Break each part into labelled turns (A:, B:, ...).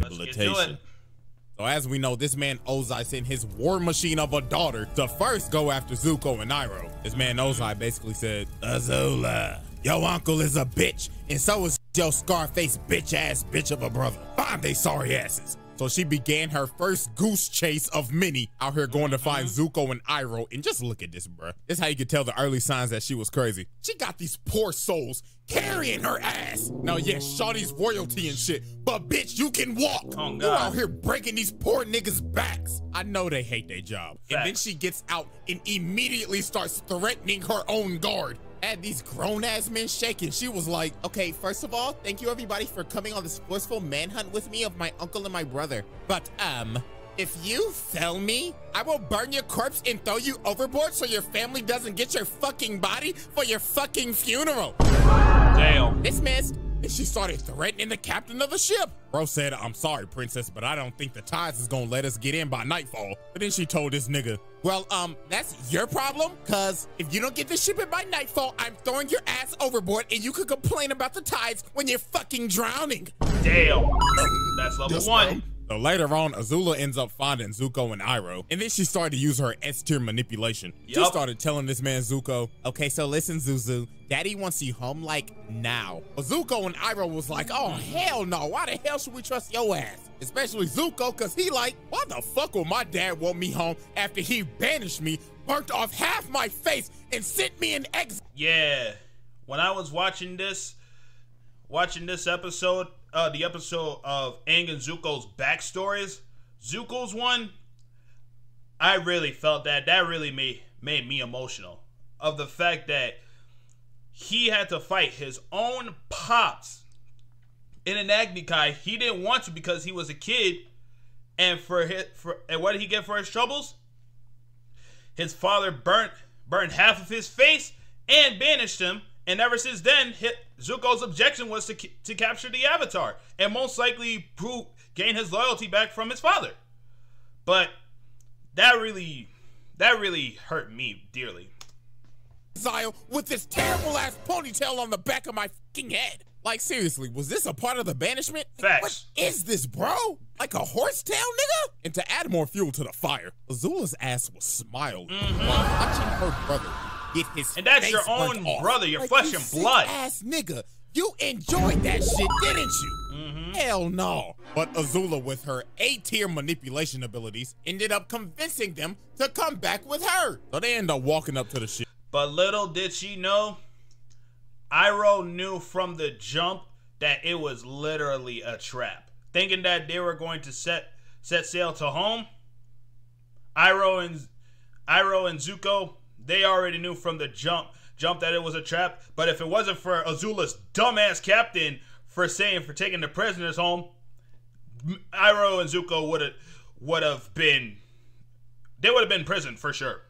A: rehabilitation. So as we know, this man Ozai sent his war machine of a daughter to first go after Zuko and Iroh. This man Ozai basically said, Azula, your uncle is a bitch, and so is your Scarface bitch-ass bitch of a brother. Find they sorry asses. So she began her first goose chase of many out here going to find Zuko and Iroh. And just look at this, bruh. This is how you could tell the early signs that she was crazy. She got these poor souls carrying her ass. Now, yes, Shawty's royalty and shit, but bitch, you can walk.
B: Oh,
A: you out here breaking these poor niggas' backs. I know they hate their job.
B: Facts.
A: And then she gets out and immediately starts threatening her own guard. Had these grown-ass men shaking. She was like, okay, first of all, thank you everybody for coming on this forceful manhunt with me of my uncle and my brother. But, if you fail me, I will burn your corpse and throw you overboard so your family doesn't get your fucking body for your fucking funeral.
B: Damn.
A: This mess. And she started threatening the captain of the ship. Bro said, I'm sorry, princess, but I don't think the tides is gonna let us get in by nightfall. But then she told this nigga, well, that's your problem, cause if you don't get this ship in by nightfall, I'm throwing your ass overboard and you could complain about the tides when you're fucking drowning.
B: Damn. That's level 1.
A: So later on, Azula ends up finding Zuko and Iroh, and then she started to use her S-tier manipulation. She started telling this man Zuko, okay, so listen, Zuzu, Daddy wants you home, like, now. But Zuko and Iroh was like, oh, hell no, why the hell should we trust your ass? Especially Zuko, because he like, why the fuck will my dad want me home after he banished me, burnt off half my face, and sent me in exile?
B: Yeah, when I was watching this episode, the episode of Aang and Zuko's backstories, Zuko's one, I really felt that really made me emotional. Of the fact that he had to fight his own pops in an Agni Kai. He didn't want to because he was a kid, and and what did he get for his troubles? His father burnt half of his face and banished him. And ever since then, Zuko's objection was to capture the Avatar and most likely gain his loyalty back from his father. But that really hurt me dearly.
A: Exile with this terrible ass ponytail on the back of my fucking head. Like, seriously, was this a part of the banishment?
B: Facts.
A: What is this, bro? Like a horsetail, nigga? And to add more fuel to the fire, Azula's ass was smiling while watching her brother get his
B: and that's
A: face
B: your own
A: burnt
B: brother,
A: off.
B: your
A: like,
B: flesh and blood.
A: Ass nigga, you enjoyed that shit, didn't you? Hell no. But Azula, with her A-tier manipulation abilities, ended up convincing them to come back with her. So they end up walking up to the ship.
B: But little did she know, Iroh knew from the jump that it was literally a trap. Thinking that they were going to set sail to home, Iroh and Zuko, they already knew from the jump that it was a trap. But if it wasn't for Azula's dumbass captain for taking the prisoners home, Iroh and Zuko would have been in prison for sure.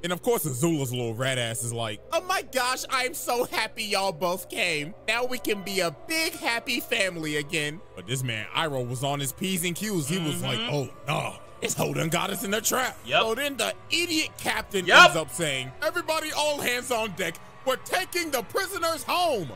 A: And of course, Azula's little rat ass is like, oh my gosh, I'm so happy y'all both came. Now we can be a big happy family again. But this man Iroh was on his P's and Q's. He was like, oh no, this hoe done got us in a trap. So then the idiot captain ends up saying, everybody all hands on deck. We're taking the prisoners home.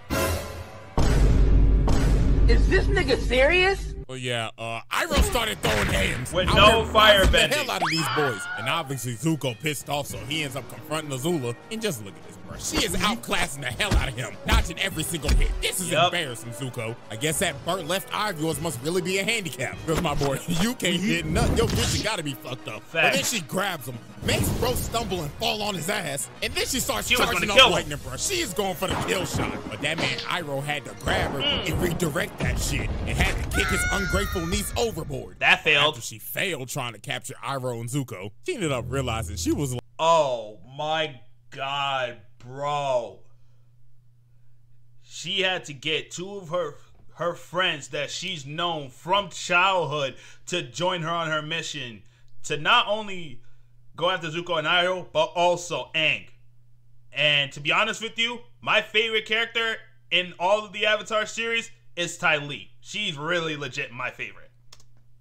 C: Is this nigga serious?
A: Well, yeah, Iroh started throwing hands
B: with no fire bending.
A: The hell out of these boys. And obviously Zuko pissed off, so he ends up confronting Azula. And just look at this, bro. She is outclassing the hell out of him, dodging every single hit. This is embarrassing, Zuko. I guess that burnt left eye of yours must really be a handicap. Because my boy, you can't hit nothing. Your vision gotta be fucked up. But then she grabs him, makes bro stumble and fall on his ass, and then she starts charging up lightning, bro. She is going for the kill shot. But that man Iroh had to grab her and redirect that shit, and had to kick his ungrateful niece overboard.
B: That failed.
A: After she failed trying to capture Iroh and Zuko, she ended up realizing she was like,
B: oh my god, bro. She had to get two of her friends that she's known from childhood to join her on her mission to not only go after Zuko and Iroh, but also Aang. And to be honest with you, my favorite character in all of the Avatar series is Ty Lee. She's really legit my favorite.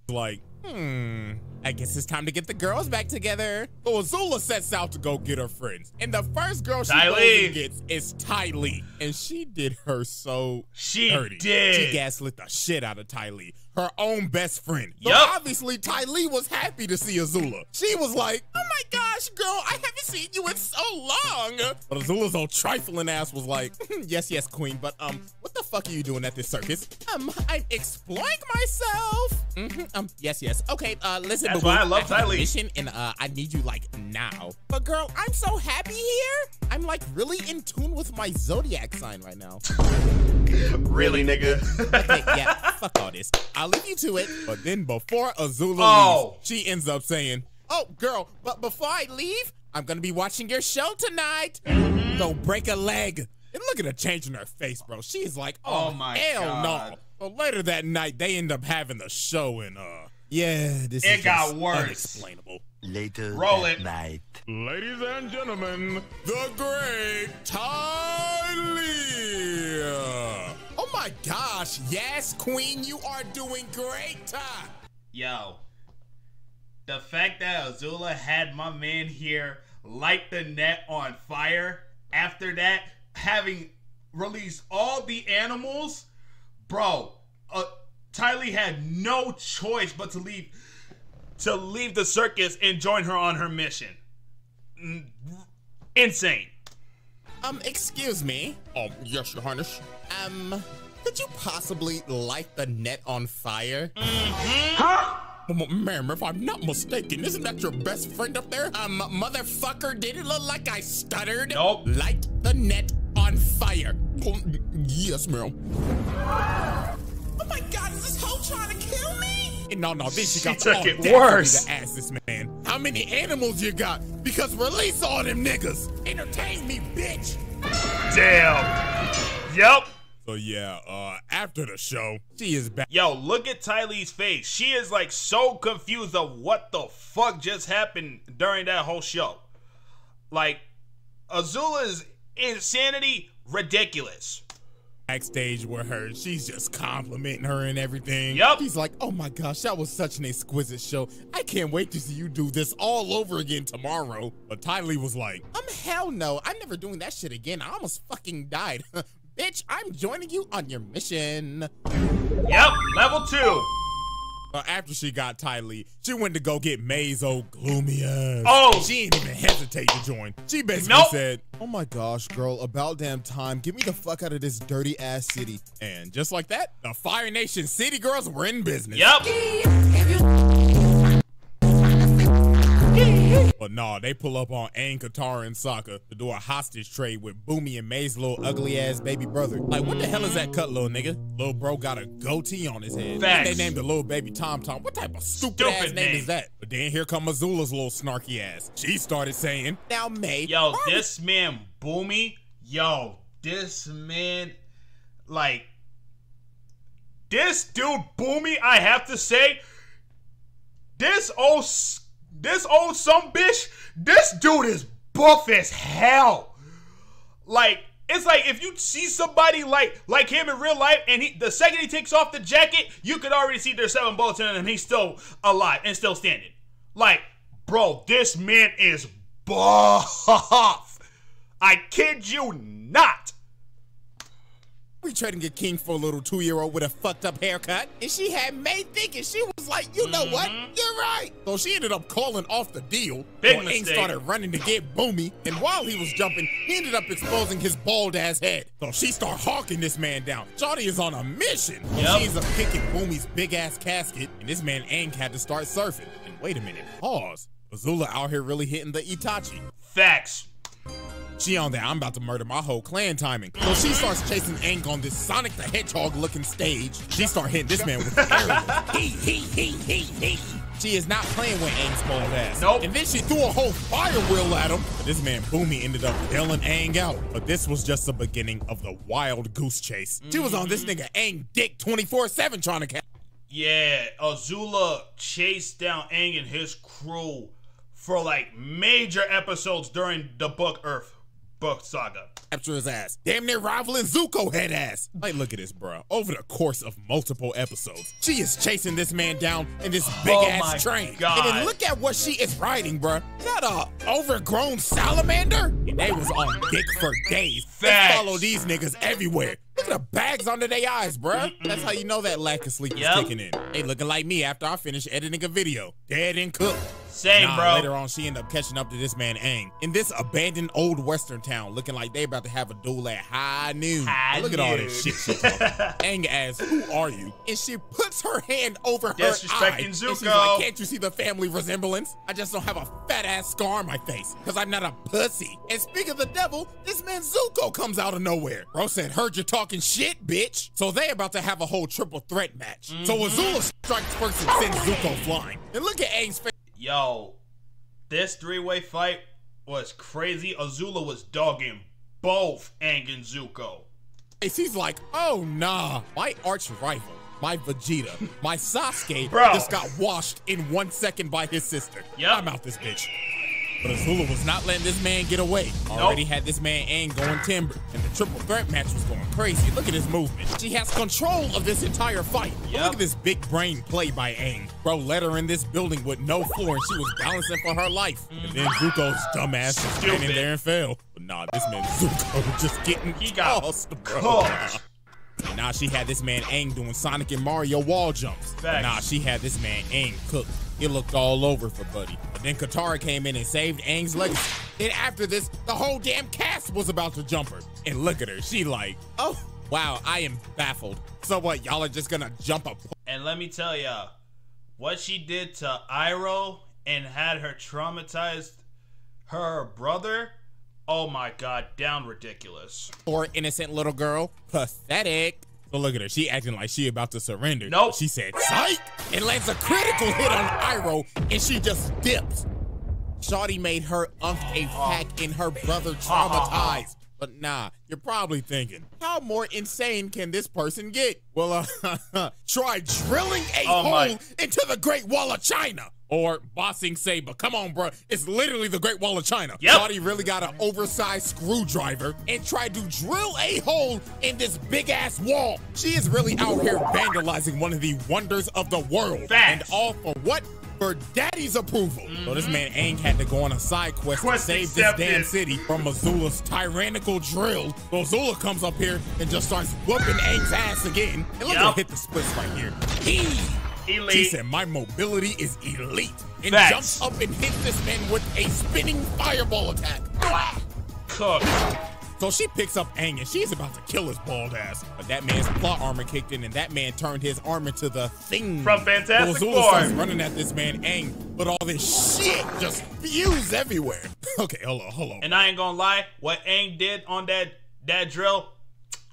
A: like, I guess it's time to get the girls back together. So Azula sets out to go get her friends. And the first girl she goes and gets is Ty Lee. And she did her so dirty. She gaslit the shit out of Ty Lee, her own best friend. So obviously Ty Lee was happy to see Azula. She was like, oh my gosh, girl, I haven't seen you in so long. But Azula's old trifling ass was like, yes, queen, but what the fuck are you doing at this circus? I'm exploring myself. Yes. Okay, listen,
B: that's why I love Ty Lee.
A: And I need you like now. But girl, I'm so happy here. I'm like really in tune with my zodiac sign right now.
B: Really, nigga?
A: Okay, yeah, fuck all this. I'll leave you to it. But then before Azula leaves, she ends up saying, oh, girl, but before I leave, I'm gonna be watching your show tonight. Don't break a leg. And look at her changing her face, bro. She's like, oh my hell God. No. So later that night, they end up having the show and it got worse. Unexplainable.
D: Later
B: that
D: night.
A: Ladies and gentlemen, the great Ty Lee. Oh my gosh, yes, queen, you are doing great, Ty.
B: Yo, the fact that Azula had my man here light the net on fire after that, having released all the animals, bro, Ty Lee had no choice but to leave the circus and join her on her mission. Insane.
A: Excuse me. Yes, your highness. Could you possibly light the net on fire?
C: Huh?
A: Ma'am, if I'm not mistaken, isn't that your best friend up there? Motherfucker, did it look like I stuttered?
B: Nope.
A: Light the net on fire. Yes, ma'am. Oh my God, is this hoe trying to kill me? No, this she got
B: took it worse.
A: To ask this man, how many animals you got? Because release all them niggas. Entertain me, bitch.
B: Damn. Yep.
A: So yeah, after the show, she is back.
B: Yo, look at Ty Lee's face. She is like so confused of what the fuck just happened during that whole show. Like, Azula's insanity, ridiculous.
A: Backstage with her, she's just complimenting her and everything.
B: Yep.
A: She's like, oh my gosh, that was such an exquisite show. I can't wait to see you do this all over again tomorrow. But Ty Lee was like, hell no, I'm never doing that shit again. I almost fucking died. Bitch, I'm joining you on your mission.
B: Yep, level 2.
A: After she got Ty Lee, she went to go get May's old gloomy ass.
B: Oh!
A: She ain't even hesitate to join. She basically said, oh my gosh, girl, about damn time. Get me the fuck out of this dirty ass city. And just like that, the Fire Nation City Girls were in business.
B: Yep.
A: But nah, they pull up on Aang, Katara, and Sokka to do a hostage trade with Boomy and May's little ugly ass baby brother. Like, what the hell is that cut, little nigga? Little bro got a goatee on his head.
B: Facts.
A: They named the little baby Tom Tom. What type of stupid ass name is that? But then here come Azula's little snarky ass. She started saying, now May.
B: Yo, this man Boomy, this man, like, this dude Boomy, I have to say, this old some bitch, this dude is buff as hell. Like, it's like if you see somebody like him in real life, and the second he takes off the jacket, you could already see there's 7 bullets in him and he's still alive and still standing. Like, bro, this man is buff. I kid you not.
A: We trading a king for a little 2-year-old with a fucked up haircut. And she had May thinking, she was like, you know what? You're right. So she ended up calling off the deal.
B: Big
A: Aang
B: mistake.
A: started running to get Boomy. And while he was jumping, he ended up exposing his bald ass head. So she started hawking this man down. Shawty is on a mission.
B: Yep.
A: She ends up kicking Boomy's big ass casket. And this man Aang had to start surfing. And wait a minute, pause. Azula out here really hitting the Itachi.
B: Facts.
A: She on there, I'm about to murder my whole clan timing. So she starts chasing Aang on this Sonic the Hedgehog looking stage. She start hitting this man with the aerial. She is not playing with Aang's bald ass.
B: Nope.
A: And then she threw a whole fire wheel at him. But this man Boomy ended up bailing Aang out. But this was just the beginning of the wild goose chase. She was on this nigga Aang dick 24/7 trying to catch.
B: Yeah, Azula chased down Aang and his crew for like major episodes during the book Earth. book saga.
A: Capture his ass. Damn near rivaling Zuko head ass. Like, look at this, bro. Over the course of multiple episodes, she is chasing this man down in this big ass train.
B: God.
A: And then look at what she is riding, bro. Not a overgrown salamander. And they was on dick for days. They follow these niggas everywhere. Look at the bags under their eyes, bruh. That's how you know that lack of sleep is kicking in. They looking like me after I finish editing a video. Dead and cooked.
B: Same, bro.
A: Later on, she ended up catching up to this man, Aang, in this abandoned old western town, looking like they about to have a duel at high noon. Look at all this shit she talking. Aang asks, "Who are you?" And she puts her hand over her eye.
B: Disrespecting Zuko.
A: And she's like, "Can't you see the family resemblance? I just don't have a fat-ass scar on my face, because I'm not a pussy." And speaking of the devil, this man Zuko comes out of nowhere. Bro said, "Heard you talking shit, bitch." So they about to have a whole triple threat match. So Azula strikes first and sends Zuko flying. And look at Aang's face.
B: Yo, this three-way fight was crazy. Azula was dogging both Aang and Zuko.
A: He's like, "Oh nah, my arch rival, my Vegeta, my Sasuke
B: Bro.
A: just got washed in 1 second by his sister.
B: Yep.
A: I'm out this bitch." But Azula was not letting this man get away. Already had this man Aang going timber, and the triple threat match was going crazy. Look at his movement. She has control of this entire fight. Look at this big brain play by Aang. Bro led her in this building with no floor, and she was balancing for her life. And then Zuko's dumbass just ran in there and fell. But nah, this man Zuko just getting tossed, bro. And now she had this man Aang doing Sonic and Mario wall jumps. Nah, she had this man Aang cooked. It looked all over for Buddy. But then Katara came in and saved Aang's legacy. Then after this, the whole damn cast was about to jump her. And look at her, she like, "Oh, wow, I am baffled. So what, y'all are just gonna jump up?"
B: And let me tell ya, what she did to Iroh and had her traumatized her brother, oh my God, down ridiculous.
A: Poor innocent little girl, pathetic. So look at her, she acting like she about to surrender.
B: Nope.
A: She said, "Psych!" and lands a critical hit on Iroh, and she just dips. Shawty made her unk a pack and her brother traumatized. But nah, you're probably thinking, how more insane can this person get? Well, try drilling a hole into the Great Wall of China. Or bossing Saber. Come on, bro. It's literally the Great Wall of China. Shawty really got an oversized screwdriver and tried to drill a hole in this big-ass wall. She is really out here vandalizing one of the wonders of the world. And all for what? For daddy's approval. So this man Aang had to go on a side quest to save this damn city from Azula's tyrannical drill. So Azula comes up here and just starts whooping Aang's ass again. And look at her hit the splits right here.
B: Elite.
A: She said, "My mobility is elite." And jumps up and hits this man with a spinning fireball attack.
B: Cooked.
A: So she picks up Aang and she's about to kill his bald ass. But that man's plot armor kicked in and that man turned his armor to the thing.
B: From Fantastic
A: Azula
B: Four.
A: starts running at this man Aang, but all this shit just fused everywhere. Okay, hold on.
B: And I ain't gonna lie, what Aang did on that drill,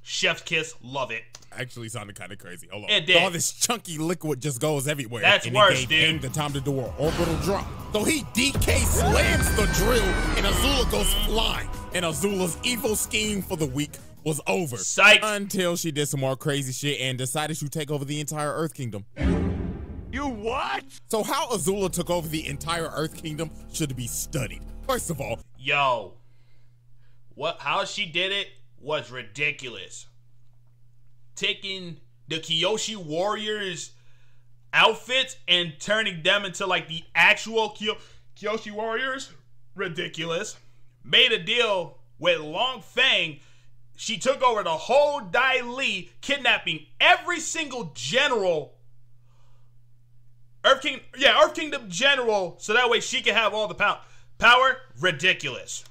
B: chef's kiss, love it.
A: Actually sounded kind of crazy. Hold on.
B: It did.
A: All this chunky liquid just goes everywhere.
B: That's
A: and
B: worse,
A: it gave
B: dude.
A: Aang the time to do an orbital drop. So he DK slams the drill and Azula goes flying. And Azula's evil scheme for the week was over.
B: Psych.
A: Until she did some more crazy shit and decided to take over the entire Earth Kingdom.
D: You what?
A: So how Azula took over the entire Earth Kingdom should be studied. First of all,
B: yo, how she did it was ridiculous. Taking the Kyoshi Warriors outfits and turning them into like the actual Kyoshi Warriors, ridiculous. Made a deal with Long Fang. She took over the whole Dai Li, kidnapping every single general, Earth Kingdom general, so that way she can have all the power. Ridiculous.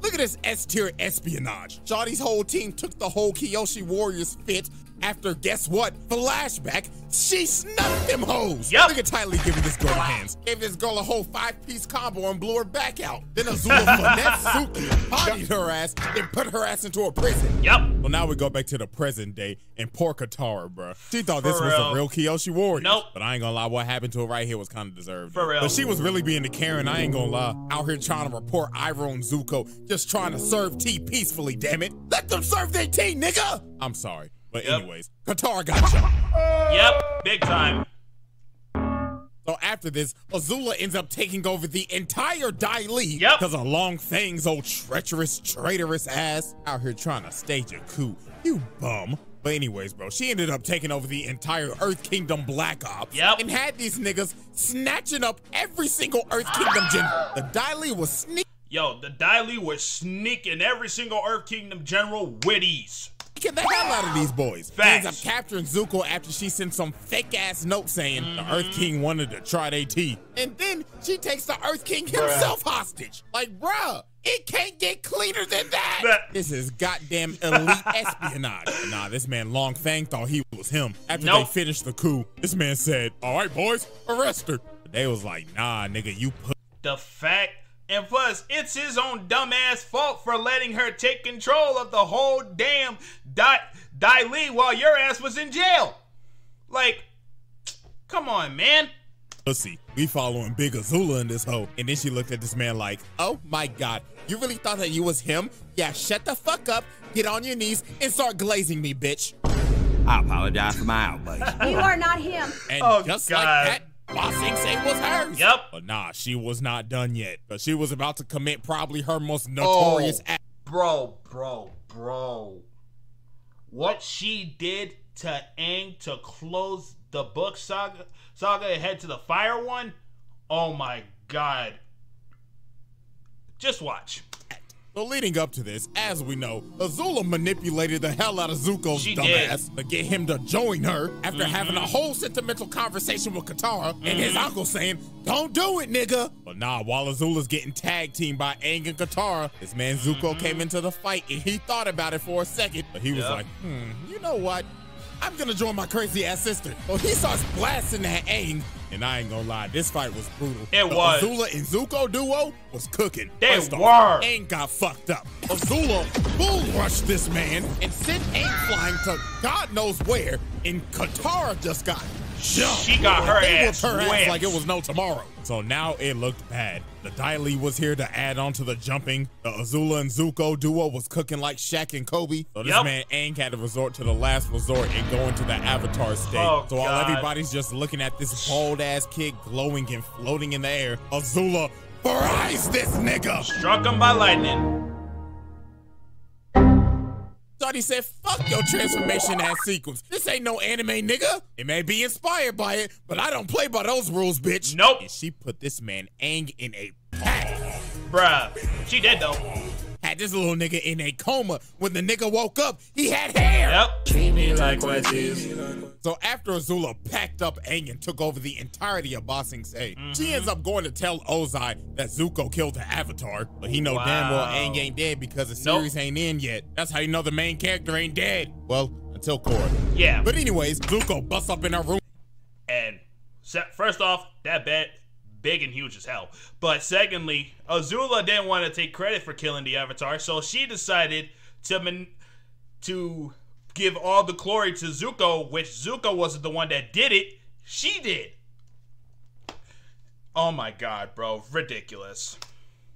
A: look at this S-tier espionage. Shawty's whole team took the whole Kyoshi Warriors fit after, guess what? Flashback, she snuffed them hoes.
B: Yep.
A: Look at Ty Lee giving this girl hands. Gave this girl a whole 5-piece combo and blew her back out. Then Azula finessed Suki, bodied her ass, and put her ass into a prison.
B: Yep.
A: Well, now we go back to the present day and poor Katara, bro. She thought this was the real Kyoshi Warriors.
B: Nope.
A: But I ain't gonna lie, what happened to her right here was kind of deserved.
B: For real.
A: But she was really being the Karen, I ain't gonna lie. Out here trying to report Iroh and Zuko, just trying to serve tea peacefully, damn it. Let them serve their tea, nigga! I'm sorry. But anyways, Katara got jumped.
B: Yep, big time.
A: So after this, Azula ends up taking over the entire Dai Li.
B: Yep.
A: Because of Long Fang's old treacherous, traitorous ass out here trying to stage a coup. You bum. But anyways, bro, she ended up taking over the entire Earth Kingdom Black Ops.
B: Yep.
A: And had these niggas snatching up every single Earth Kingdom general. The Dai Li was sneaking.
B: Yo, the Dai Li was sneaking every single Earth Kingdom general with ease.
A: Get the hell out of these boys.
B: Facts.
A: Ends up capturing Zuko after she sent some fake ass note saying the Earth King wanted to try their tea. And then she takes the Earth King himself hostage. Like, bruh, it can't get cleaner than that. This is goddamn elite espionage. Nah, this man Long Fang thought he was him. After they finished the coup, this man said, all right, boys, arrest her. But they was like, nah, nigga, you put
B: The fact, and plus, it's his own dumbass fault for letting her take control of the whole damn Dai Li while your ass was in jail. Like, come on, man.
A: pussy. We following Big Azula in this hoe. And then she looked at this man like, oh my God, you really thought that you was him? Yeah, shut the fuck up, get on your knees, and start glazing me, bitch.
E: I apologize for my outburst.
F: You are not him.
A: And just like that, Ba Sing Se was hers.
B: Yep.
A: But nah, she was not done yet. But she was about to commit probably her most notorious act.
B: Bro. What she did to Aang to close the book saga and head to the fire one? Oh my God. Just watch.
A: So leading up to this, as we know, Azula manipulated the hell out of Zuko's dumbass to get him to join her after having a whole sentimental conversation with Katara and his uncle saying, don't do it, nigga. But nah, while Azula's getting tag teamed by Aang and Katara, this man Zuko came into the fight and he thought about it for a second, but he was like, you know what? I'm gonna join my crazy ass sister. So he starts blasting at Aang, and I ain't gonna lie, this fight was brutal.
B: It was.
A: Azula and Zuko duo was cooking.
B: They
A: First off,
B: were.
A: Aang got fucked up. Azula bull rushed this man and sent Aang flying to God knows where, and Katara just got jumped.
B: She got her
A: They
B: ass
A: whipped her ass
B: whipped.
A: like it was no tomorrow. So now it looked bad. The Dai Li was here to add on to the jumping. The Azula and Zuko duo was cooking like Shaq and Kobe. So this man Aang had to resort to the last resort and go into the Avatar state. So while everybody's just looking at this bald ass kid glowing and floating in the air, Azula fries this nigga.
B: Struck him by lightning.
A: Shawty said, fuck your transformation ass sequence. This ain't no anime, nigga. It may be inspired by it, but I don't play by those rules, bitch.
B: Nope.
A: And she put this man Aang in a pack.
B: Bruh, she did though.
A: Had this little nigga in a coma. When the nigga woke up, he had hair.
B: Yep. Treat me like what is.
A: So after Azula packed up Aang and took over the entirety of Ba Sing Se, she ends up going to tell Ozai that Zuko killed the Avatar, but he know damn well Aang ain't dead because the series ain't in yet. That's how you know the main character ain't dead. Well, until Korra.
B: Yeah.
A: But anyways, Zuko busts up in her room.
B: And first off, that bed big and huge as hell. But secondly, Azula didn't want to take credit for killing the Avatar, so she decided to give all the glory to Zuko, which Zuko wasn't the one that did it. She did. Oh my God, bro. Ridiculous.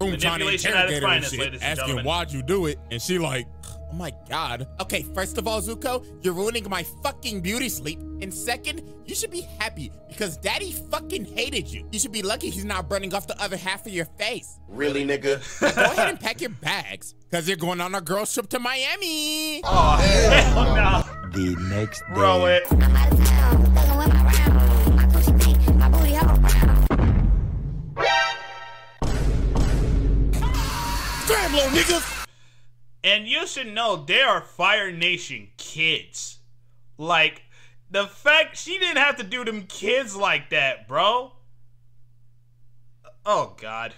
B: Manipulation at its finest, ladies and
A: asking
B: gentlemen.
A: why'd you do it, and she like, oh my God. Okay, first of all, Zuko, you're ruining my fucking beauty sleep. And second, you should be happy because daddy fucking hated you. You should be lucky he's not burning off the other half of your face.
G: Really, nigga?
A: Go ahead and pack your bags because you're going on a girls trip to Miami.
B: Oh, hell no.
E: The next day.
B: Roll it.
F: I'm out of town, thugging with my round. My Gucci pink, my booty all around.
A: Scramble, niggas.
B: And you should know they are Fire Nation kids. Like, the fact she didn't have to do them kids like that, bro. Oh, God.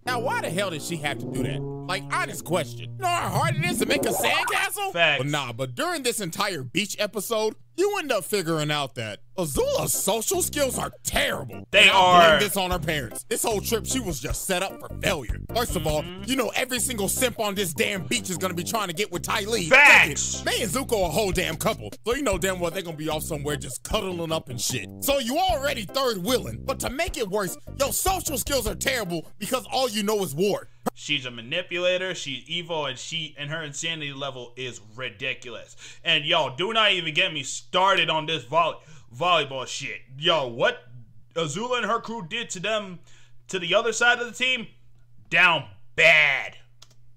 A: Now, why the hell did she have to do that? Like, honest question. You know how hard it is to make a sandcastle?
B: Facts.
A: But nah, but during this entire beach episode, you end up figuring out that Azula's social skills are terrible.
B: They
A: And I blame
B: are.
A: this on her parents. This whole trip, she was just set up for failure. First of all, you know every single simp on this damn beach is gonna be trying to get with Ty Lee.
B: Facts.
A: Second, May and Zuko a whole damn couple. So you know damn well they're gonna be off somewhere just cuddling up and shit. So you already third wheeling. But to make it worse, your social skills are terrible because all you know is war.
B: She's a manipulator, she's evil, and her insanity level is ridiculous. And yo, do not even get me started on this volleyball shit. Yo, what Azula and her crew did to them, to the other side of the team, down bad.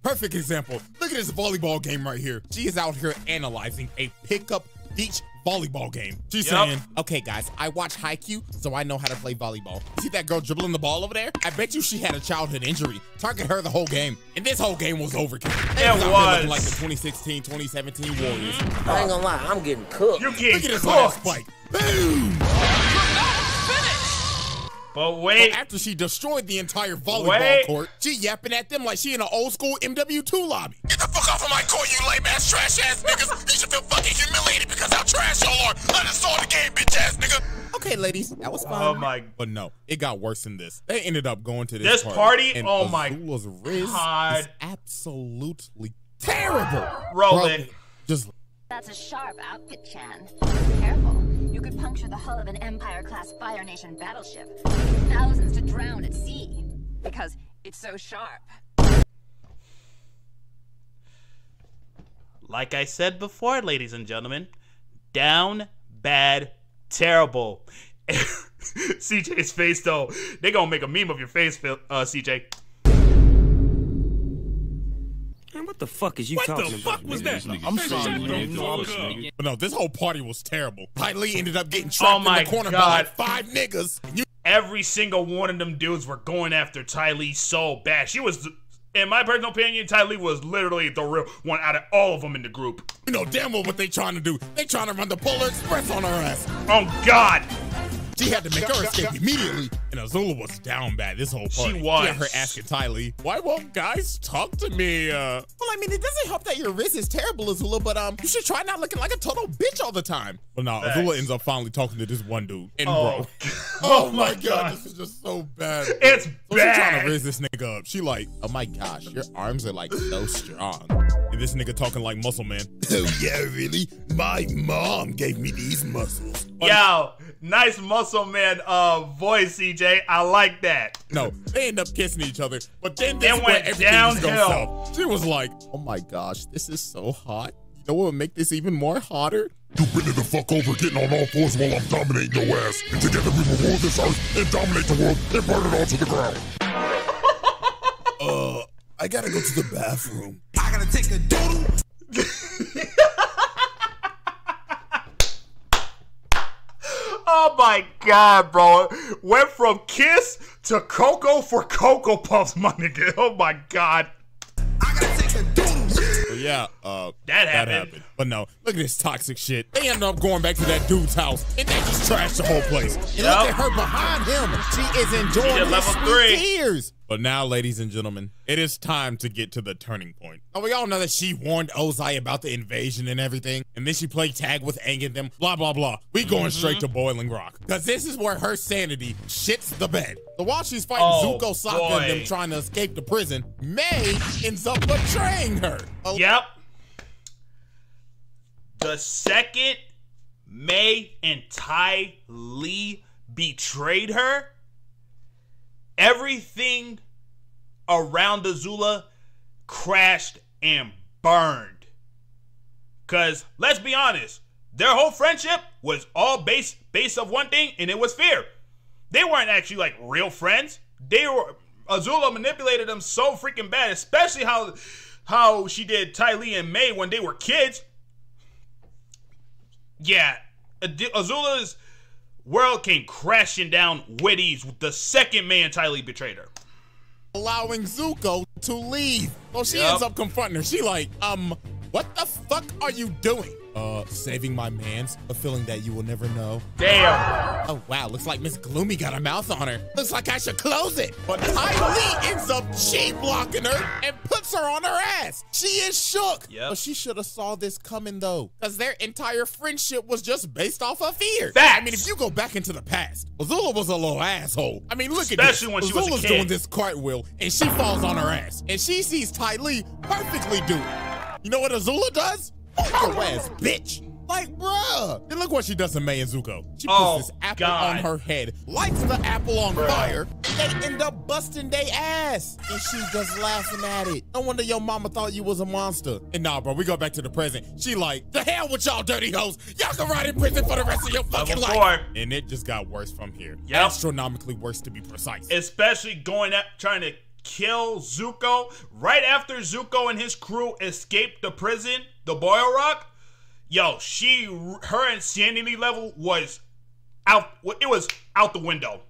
A: Perfect example. Look at this volleyball game right here. She is out here analyzing a pickup beach volleyball game. She's saying, okay guys, I watch Haikyuu, so I know how to play volleyball. See that girl dribbling the ball over there? I bet you she had a childhood injury. Target her the whole game. And this whole game was overkill.
B: It was.
A: Like the 2016, 2017 Warriors.
C: I ain't gonna lie, I'm getting cooked.
B: You're getting
A: Look at this
B: cooked.
A: last spike. Boom!
B: But wait.
A: So after she destroyed the entire volleyball court, she yapping at them like she in an old school MW2 lobby. Get the fuck off of my court, you lame ass trash ass niggas. You should feel fucking humiliated because how trash y'all are. I just saw the game, bitch ass nigga. Okay, ladies, that was fun.
B: Oh my.
A: But no, it got worse than this. They ended up going to this
B: party.
A: And
B: Oh my
A: Azula's Riz
B: God.
A: is absolutely terrible.
B: Roll it.
A: Just.
G: That's a sharp outfit, Chan. Careful. You could puncture the hull of an Empire-class Fire Nation battleship, leaving thousands to drown at sea. Because it's so sharp.
B: Like I said before, ladies and gentlemen, down, bad, terrible. CJ's face, though. They gonna make a meme of your face, CJ.
E: Man, what the fuck is you talking about?
H: What the fuck was that?
E: I'm sorry,
A: But no, this whole party was terrible. Ty Lee ended up getting trapped in the corner by like 5 niggas.
B: Every single one of them dudes were going after Ty Lee so bad. She was, in my personal opinion, Ty Lee was literally the real one out of all of them in the group.
A: You know damn well what they trying to do. They trying to run the Polar Express on her ass.
B: Oh God!
A: She had to make her escape immediately. And Azula was down bad this whole party.
B: She was.
A: She had her asking Ty Lee, why won't guys talk to me? Well, I mean, it doesn't help that your wrist is terrible, Azula, but you should try not looking like a total bitch all the time. But no, Azula ends up finally talking to this one dude. And bro, oh my God, this is just so bad. Bro.
B: It's
A: so
B: bad.
A: She trying to raise this nigga up. She like, oh my gosh, your arms are like so strong. And this nigga talking like Muscle Man. Oh yeah, really? My mom gave me these muscles.
B: Yo, nice Muscle Man voice, CJ. I like that.
A: No, they end up kissing each other, but then this
B: It
A: where
B: went
A: everything
B: downhill.
A: goes south. She was like, oh my gosh, this is so hot. You know what would make this even more hotter?
I: You bend it the fuck over, getting on all fours while I'm dominating your ass. And together we will rule this earth and dominate the world and burn it all to the ground.
A: I gotta go to the bathroom.
H: I gotta take a doodle.
B: Oh my God, bro. Went from Kiss to Cocoa for Cocoa Puffs, my nigga. Oh my God.
H: I gotta take a doodle.
A: So yeah,
B: That happened.
A: But no, look at this toxic shit. They end up going back to that dude's house and they just trashed the whole place. And look at her behind him. She is enjoying
B: did
A: his
B: level
A: sweet
B: 3.
A: tears. But now, ladies and gentlemen, it is time to get to the turning point. Now, we all know that she warned Ozai about the invasion and everything, and then she played tag with Aang and them, blah, blah, blah. We going straight to Boiling Rock, because this is where her sanity shits the bed. So while she's fighting Zuko, Sokka, and them trying to escape the prison, May ends up betraying her.
B: Yep. The second May and Ty Lee betrayed her, everything around Azula crashed and burned. Because, let's be honest, their whole friendship was all based of one thing, and it was fear. They weren't actually, like, real friends. Azula manipulated them so freaking bad, especially how she did Ty Lee and May when they were kids. Yeah, Azula's world came crashing down with ease the second May and Ty Lee betrayed her.
A: Allowing Zuko to leave. Well, she ends up confronting her. She like, what the fuck are you doing? Saving my mans, a feeling that you will never know.
B: Damn.
A: Oh, wow, looks like Miss Gloomy got a mouth on her. Looks like I should close it. But Ty Lee ends up blocking her and puts her on her ass. She is shook.
B: Yep.
A: But she should have saw this coming, though, because their entire friendship was just based off of fear.
B: Facts.
A: I mean, if you go back into the past, Azula was a little asshole. I mean, look at this.
B: Especially when she was a
A: Azula's
B: kid.
A: doing this cartwheel, and she falls on her ass. And she sees Ty Lee perfectly do it. You know what Azula does? Your ass, bitch. Like, bruh. And look what she does to Mei and Zuko. She
B: Oh,
A: puts this apple
B: God.
A: on her head, lights the apple on fire, and they end up busting their ass. And she's just laughing at it. No wonder your mama thought you was a monster. And nah, bro, we go back to the present. She like, the hell with y'all dirty hoes. Y'all can ride in prison for the rest of your fucking
B: Level
A: life.
B: 4.
A: And it just got worse from here.
B: Yep.
A: Astronomically worse, to be precise.
B: Especially going at trying to kill Zuko right after Zuko and his crew escaped the prison, the Boil Rock. Yo, her insanity level was out. It was out the window.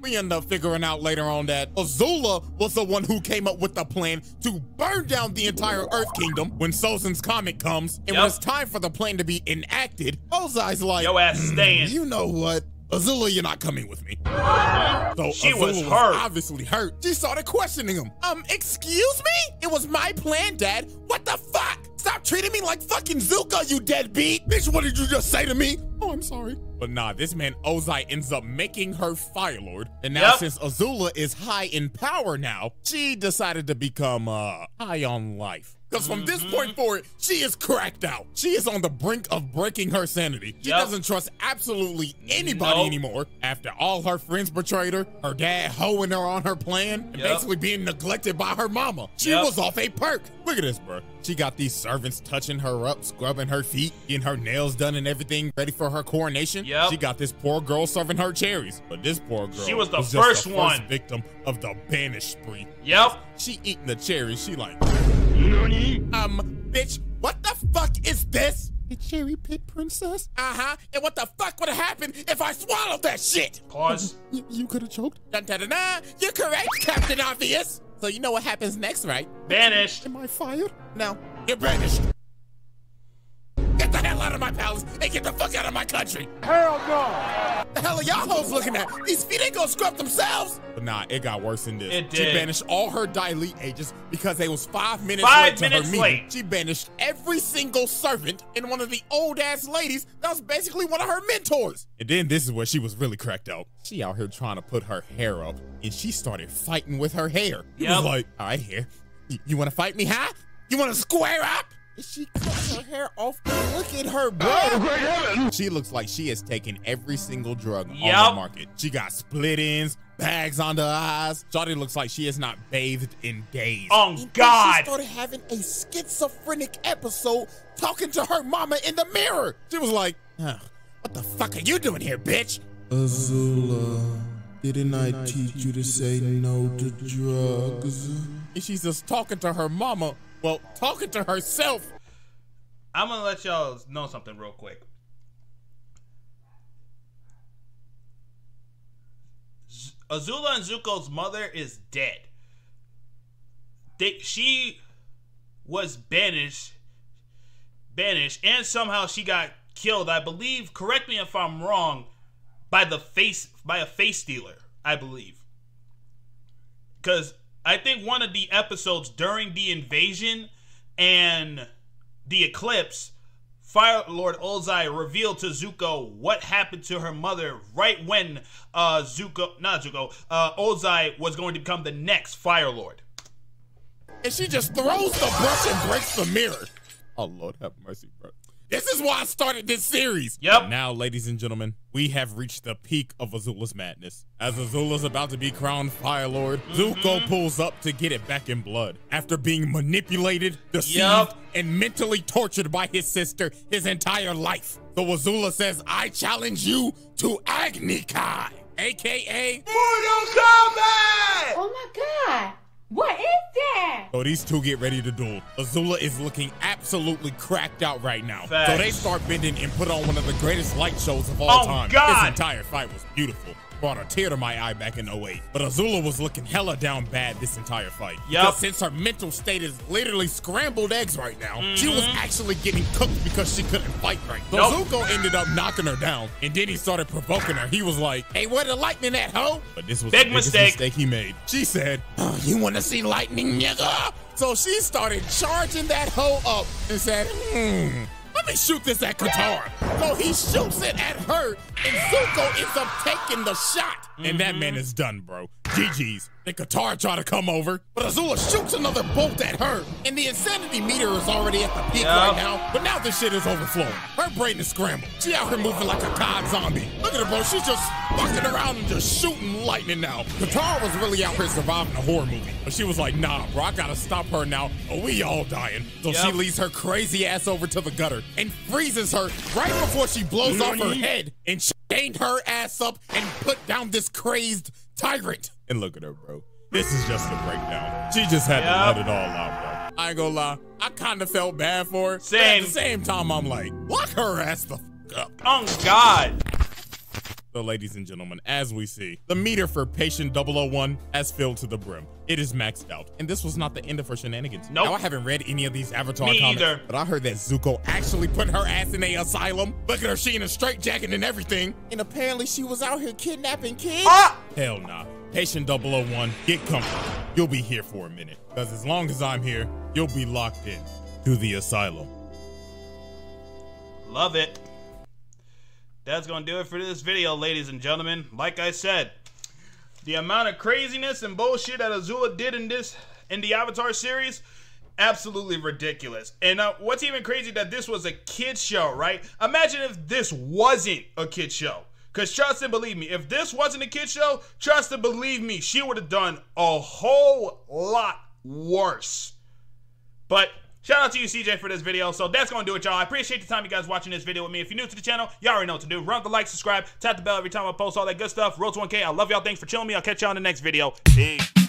A: We end up figuring out later on that Azula was the one who came up with the plan to burn down the entire Earth Kingdom when Sozin's comet comes. And when it's time for the plan to be enacted, Ozai's like,
B: yo ass staying.
A: You know what? Azula, you're not coming with me. So
B: She
A: Azula
B: was hurt.
A: Obviously hurt. She started questioning him. Excuse me? It was my plan, Dad. What the fuck? Stop treating me like fucking Zuko, you deadbeat. Bitch, what did you just say to me? Oh, I'm sorry. But nah, this man Ozai ends up making her Fire Lord. And now since Azula is high in power now, she decided to become high on life. Because from this point forward, she is cracked out. She is on the brink of breaking her sanity. She doesn't trust absolutely anybody anymore. After all her friends betrayed her dad hoeing her on her plan, and basically being neglected by her mama. She was off a perk. Look at this, bro. She got these servants touching her up, scrubbing her feet, getting her nails done and everything ready for her coronation. She got this poor girl serving her cherries. But this poor girl
B: She was the
A: just
B: first
A: the
B: one.
A: first victim of the banish spree. She eating the cherries. She like, bitch, what the fuck is this? A cherry pit princess? Uh-huh. And what the fuck would have happened if I swallowed that shit?
B: Pause.
A: You could have choked. Dun, dun, dun, dun. You're correct, Captain Obvious. So you know what happens next, right?
B: Banished.
A: Am I fired? No. You're banished. Get the hell out of my palace and get the fuck out of my country.
D: Hell no.
A: The hell are y'all hoes looking at? These feet ain't gonna scrub themselves. But nah, it got worse than this.
B: It
A: She
B: did.
A: banished all her Daily agents because they was 5 minutes
B: Five
A: late to her
B: minutes
A: meeting.
B: late.
A: She banished every single servant and one of the old ass ladies that was basically one of her mentors. And then this is where she was really cracked out. She out here trying to put her hair up and she started fighting with her hair. He was like, all right, hair, you wanna fight me, huh? You wanna square up? She cuts her hair off. Look at her, bro.
D: Oh, great heaven.
A: She looks like she has taken every single drug on the market. She got split ends, bags under her eyes. Shawty looks like she has not bathed in days.
B: Oh,
A: and
B: God.
A: She started having a schizophrenic episode talking to her mama in the mirror. She was like, what the fuck are you doing here, bitch?
J: Azula, didn't I teach you to say no to drugs?
A: And she's just talking to her mama. Well, talking to herself.
B: I'm gonna let y'all know something real quick. Azula and Zuko's mother is dead. She was banished, and somehow she got killed. I believe. Correct me if I'm wrong. By a face stealer, I believe. Because I think one of the episodes during the invasion and the eclipse, Fire Lord Ozai revealed to Zuko what happened to her mother right when Ozai was going to become the next Fire Lord.
A: And she just throws the brush and breaks the mirror. Oh, Lord have mercy, bro. This is why I started this series.
B: Yep.
A: And now, ladies and gentlemen, we have reached the peak of Azula's madness. As Azula's about to be crowned Fire Lord, Zuko pulls up to get it back in blood. After being manipulated, deceived, and mentally tortured by his sister his entire life. So Azula says, I challenge you to Agni Kai, a.k.a.
H: Mortal Kombat!
F: Oh my god! What is that?
A: So these two get ready to duel. Azula is looking absolutely cracked out right now.
B: Facts.
A: So they start bending and put on one of the greatest light shows of all time.
B: God.
A: This entire fight was beautiful. Brought a tear to my eye back in 08. But Azula was looking hella down bad this entire fight. Because since her mental state is literally scrambled eggs right now, she was actually getting cooked because she couldn't fight right. So Zuko ended up knocking her down, and then he started provoking her. He was like, hey, where the lightning at, ho? But this was the biggest mistake he made. She said, oh, you want to see lightning, nigga? So she started charging that hoe up and said, let me shoot this at Katara. So he shoots it at her, and Zuko ends up taking the shot. And that man is done, bro. GG's. Then Katara tried to come over, but Azula shoots another bolt at her. And the insanity meter is already at the peak right now, but now this shit is overflowing. Her brain is scrambled. She out here moving like a god zombie. Look at her, bro. She's just fucking around and just shooting lightning now. Katara was really out here surviving a horror movie, but she was like, nah, bro, I gotta stop her now, or we all dying. So she leads her crazy ass over to the gutter and freezes her right before she blows off her head and chained her ass up and put down this crazed tyrant. And look at her, bro. This is just a breakdown. She just had to let it all out, bro. I ain't gonna lie. I kind of felt bad for her.
B: Same.
A: At the same time, I'm like, lock her ass the fuck up.
B: Oh, God.
A: So, ladies and gentlemen, as we see, the meter for patient 001 has filled to the brim. It is maxed out. And this was not the end of her shenanigans.
B: Nope.
A: Now, I haven't read any of these Avatar
B: Me
A: comments,
B: either.
A: but I heard that Zuko actually put her ass in a asylum. Look at her, she in a straitjacket and everything. And apparently she was out here kidnapping kids. Hell nah. Patient 001, get comfortable. You'll be here for a minute. Because as long as I'm here, you'll be locked in to the asylum.
B: Love it. That's gonna do it for this video, ladies and gentlemen. Like I said, the amount of craziness and bullshit that Azula did in the Avatar series, absolutely ridiculous. And what's even crazy that this was a kid's show, right? Imagine if this wasn't a kid's show. Because trust and believe me, if this wasn't a kid's show, trust and believe me, she would have done a whole lot worse. But shout out to you, CJ, for this video. So that's going to do it, y'all. I appreciate the time you guys watching this video with me. If you're new to the channel, y'all already know what to do. Run the like, subscribe, tap the bell every time I post all that good stuff. Road to 1K. I love y'all. Thanks for chilling me. I'll catch y'all in the next video. Peace.